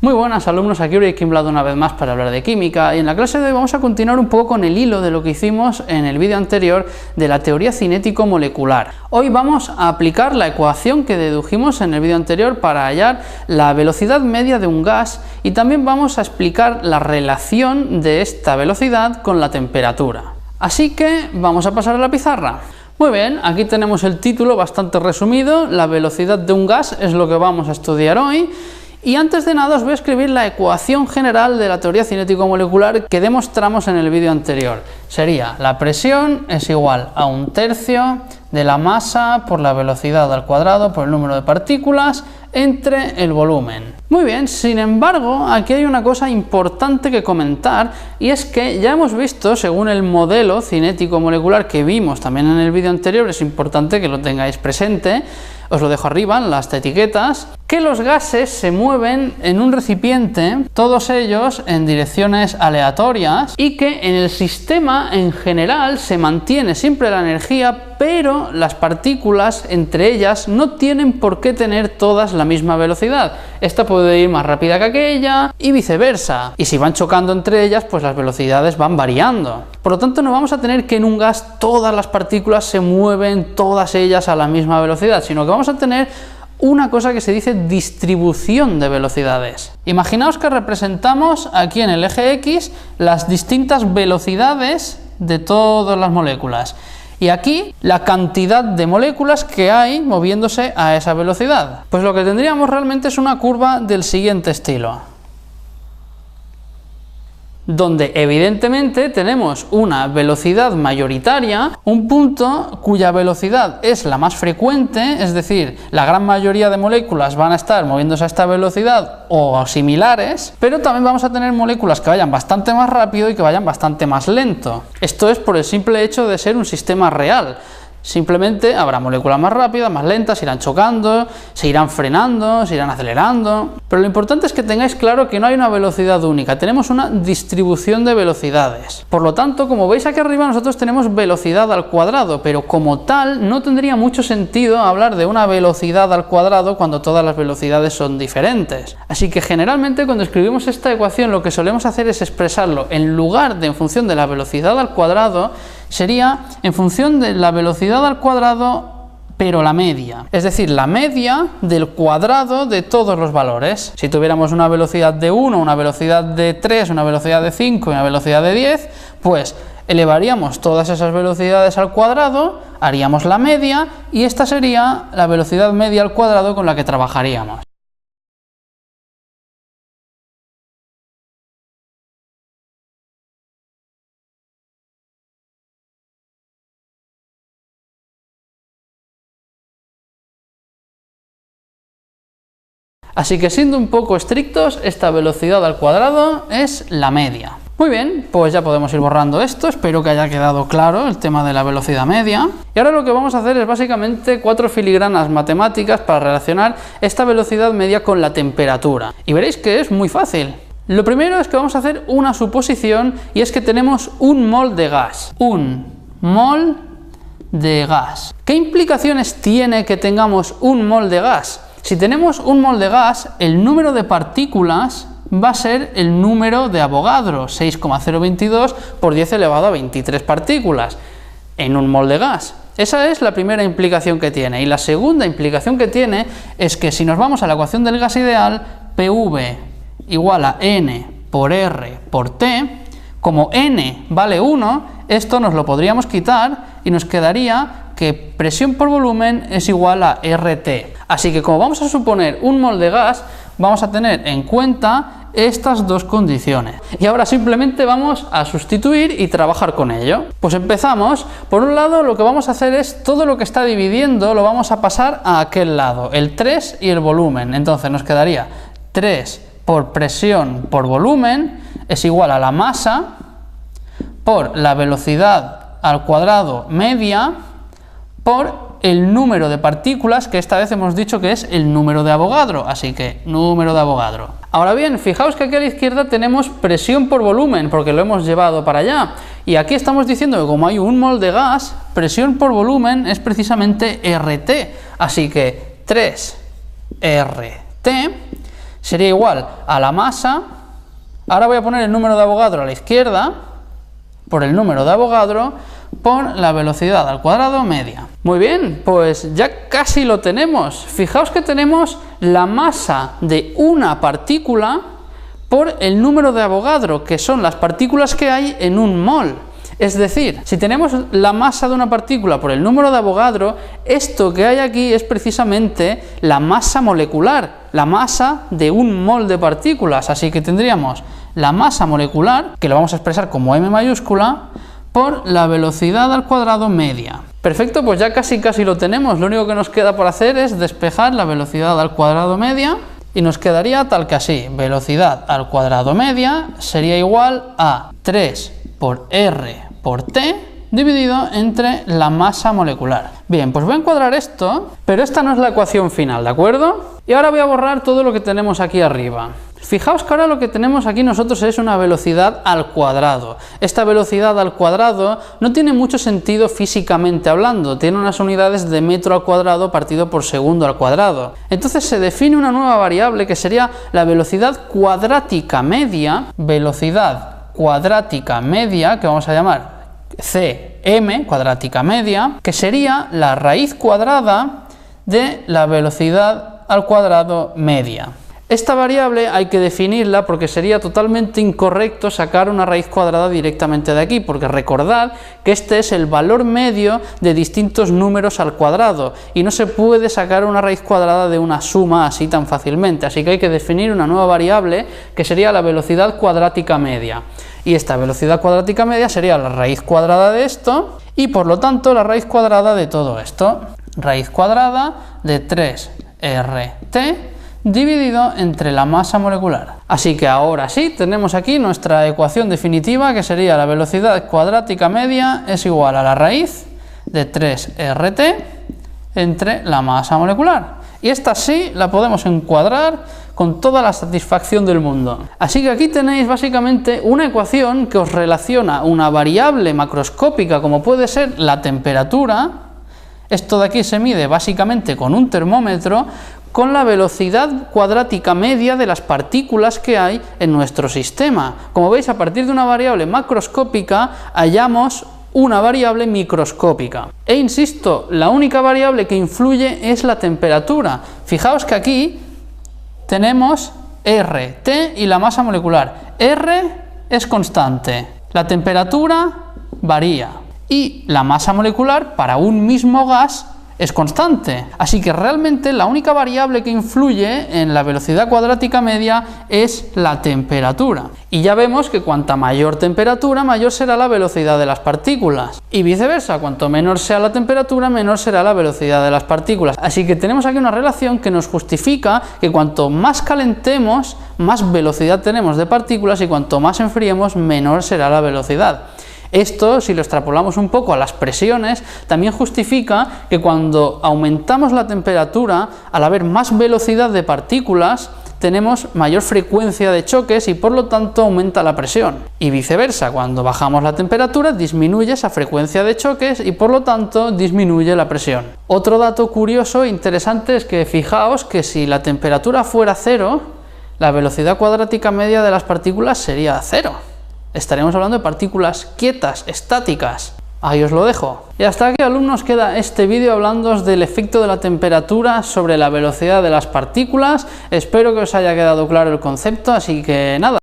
Muy buenas alumnos, aquí Uri Kimblad una vez más para hablar de química, y en la clase de hoy vamos a continuar un poco con el hilo de lo que hicimos en el vídeo anterior de la teoría cinético-molecular. Hoy vamos a aplicar la ecuación que dedujimos en el vídeo anterior para hallar la velocidad media de un gas, y también vamos a explicar la relación de esta velocidad con la temperatura. Así que vamos a pasar a la pizarra. Muy bien, aquí tenemos el título bastante resumido, la velocidad de un gas es lo que vamos a estudiar hoy. Y antes de nada os voy a escribir la ecuación general de la teoría cinético-molecular que demostramos en el vídeo anterior. Sería la presión es igual a 1/3 de la masa por la velocidad al cuadrado por el número de partículas entre el volumen. Muy bien, sin embargo, aquí hay una cosa importante que comentar, y es que ya hemos visto, según el modelo cinético-molecular que vimos también en el vídeo anterior, es importante que lo tengáis presente, os lo dejo arriba en las etiquetas, que los gases se mueven en un recipiente, todos ellos en direcciones aleatorias, y que en el sistema en general se mantiene siempre la energía, pero las partículas entre ellas no tienen por qué tener todas la misma velocidad. Esta puede ir más rápida que aquella y viceversa, y si van chocando entre ellas, pues las velocidades van variando. Por lo tanto, no vamos a tener que en un gas todas las partículas se mueven todas ellas a la misma velocidad, sino que vamos a tener una cosa que se dice distribución de velocidades. Imaginaos que representamos aquí en el eje X las distintas velocidades de todas las moléculas, y aquí la cantidad de moléculas que hay moviéndose a esa velocidad. Pues lo que tendríamos realmente es una curva del siguiente estilo, donde evidentemente tenemos una velocidad mayoritaria, un punto cuya velocidad es la más frecuente, es decir, la gran mayoría de moléculas van a estar moviéndose a esta velocidad o similares, pero también vamos a tener moléculas que vayan bastante más rápido y que vayan bastante más lento. Esto es por el simple hecho de ser un sistema real. Simplemente habrá moléculas más rápidas, más lentas, irán chocando, se irán frenando, se irán acelerando. Pero lo importante es que tengáis claro que no hay una velocidad única, tenemos una distribución de velocidades. Por lo tanto, como veis aquí arriba, nosotros tenemos velocidad al cuadrado, pero como tal no tendría mucho sentido hablar de una velocidad al cuadrado cuando todas las velocidades son diferentes. Así que generalmente cuando escribimos esta ecuación lo que solemos hacer es expresarlo en lugar de en función de la velocidad al cuadrado, sería en función de la velocidad al cuadrado, pero la media. Es decir, la media del cuadrado de todos los valores. Si tuviéramos una velocidad de 1, una velocidad de 3, una velocidad de 5 y una velocidad de 10, pues elevaríamos todas esas velocidades al cuadrado, haríamos la media, y esta sería la velocidad media al cuadrado con la que trabajaríamos. Así que siendo un poco estrictos, esta velocidad al cuadrado es la media. Muy bien, pues ya podemos ir borrando esto, espero que haya quedado claro el tema de la velocidad media. Y ahora lo que vamos a hacer es básicamente 4 filigranas matemáticas para relacionar esta velocidad media con la temperatura. Y veréis que es muy fácil. Lo primero es que vamos a hacer una suposición, y es que tenemos un mol de gas. Un mol de gas. ¿Qué implicaciones tiene que tengamos un mol de gas? Si tenemos un mol de gas, el número de partículas va a ser el número de Avogadro, 6,022 por 10 elevado a 23 partículas en un mol de gas. Esa es la primera implicación que tiene. Y la segunda implicación que tiene es que si nos vamos a la ecuación del gas ideal, PV igual a N por R por T, como N vale 1, esto nos lo podríamos quitar y nos quedaría que presión por volumen es igual a RT. Así que como vamos a suponer un mol de gas, vamos a tener en cuenta estas dos condiciones. Y ahora simplemente vamos a sustituir y trabajar con ello. Pues empezamos. Por un lado, lo que vamos a hacer es todo lo que está dividiendo lo vamos a pasar a aquel lado, el 3 y el volumen. Entonces nos quedaría 3 por presión por volumen es igual a la masa por la velocidad al cuadrado media por el número de partículas, que esta vez hemos dicho que es el número de Avogadro, así que número de Avogadro. Ahora bien, fijaos que aquí a la izquierda tenemos presión por volumen, porque lo hemos llevado para allá, y aquí estamos diciendo que como hay un mol de gas, presión por volumen es precisamente RT, así que 3 RT sería igual a la masa. Ahora voy a poner el número de Avogadro a la izquierda, por el número de Avogadro, por la velocidad al cuadrado media. Muy bien, pues ya casi lo tenemos. Fijaos que tenemos la masa de una partícula por el número de Avogadro, que son las partículas que hay en un mol. Es decir, si tenemos la masa de una partícula por el número de Avogadro, esto que hay aquí es precisamente la masa molecular, la masa de un mol de partículas. Así que tendríamos la masa molecular, que lo vamos a expresar como m mayúscula, por la velocidad al cuadrado media. Perfecto, pues ya casi lo tenemos. Lo único que nos queda por hacer es despejar la velocidad al cuadrado media y nos quedaría tal que así. Velocidad al cuadrado media sería igual a 3 por r por t dividido entre la masa molecular. Bien, pues voy a encuadrar esto, pero esta no es la ecuación final, ¿de acuerdo? Y ahora voy a borrar todo lo que tenemos aquí arriba. Fijaos que ahora lo que tenemos aquí nosotros es una velocidad al cuadrado. Esta velocidad al cuadrado no tiene mucho sentido físicamente hablando, tiene unas unidades de metro al cuadrado partido por segundo al cuadrado. Entonces se define una nueva variable que sería la velocidad cuadrática media, que vamos a llamar Cm, cuadrática media, que sería la raíz cuadrada de la velocidad al cuadrado media. Esta variable hay que definirla porque sería totalmente incorrecto sacar una raíz cuadrada directamente de aquí, porque recordad que este es el valor medio de distintos números al cuadrado y no se puede sacar una raíz cuadrada de una suma así tan fácilmente, así que hay que definir una nueva variable que sería la velocidad cuadrática media. Y esta velocidad cuadrática media sería la raíz cuadrada de esto y por lo tanto la raíz cuadrada de todo esto. Raíz cuadrada de 3RT dividido entre la masa molecular. Así que ahora sí, tenemos aquí nuestra ecuación definitiva, que sería la velocidad cuadrática media es igual a la raíz de 3RT entre la masa molecular. Y esta sí la podemos encuadrar con toda la satisfacción del mundo. Así que aquí tenéis básicamente una ecuación que os relaciona una variable macroscópica como puede ser la temperatura. Esto de aquí se mide básicamente con un termómetro, con la velocidad cuadrática media de las partículas que hay en nuestro sistema. Como veis, a partir de una variable macroscópica hallamos una variable microscópica. E insisto, la única variable que influye es la temperatura. Fijaos que aquí tenemos RT y la masa molecular. R es constante, la temperatura varía y la masa molecular para un mismo gas es constante. Así que realmente la única variable que influye en la velocidad cuadrática media es la temperatura. Y ya vemos que cuanta mayor temperatura, mayor será la velocidad de las partículas. Y viceversa, cuanto menor sea la temperatura, menor será la velocidad de las partículas. Así que tenemos aquí una relación que nos justifica que cuanto más calentemos, más velocidad tenemos de partículas y cuanto más enfriemos, menor será la velocidad. Esto, si lo extrapolamos un poco a las presiones, también justifica que cuando aumentamos la temperatura, al haber más velocidad de partículas, tenemos mayor frecuencia de choques y por lo tanto aumenta la presión. Y viceversa, cuando bajamos la temperatura, disminuye esa frecuencia de choques y por lo tanto disminuye la presión. Otro dato curioso e interesante es que fijaos que si la temperatura fuera cero, la velocidad cuadrática media de las partículas sería cero. Estaremos hablando de partículas quietas, estáticas. Ahí os lo dejo. Y hasta aquí, alumnos, queda este vídeo hablándoos del efecto de la temperatura sobre la velocidad de las partículas. Espero que os haya quedado claro el concepto, así que nada.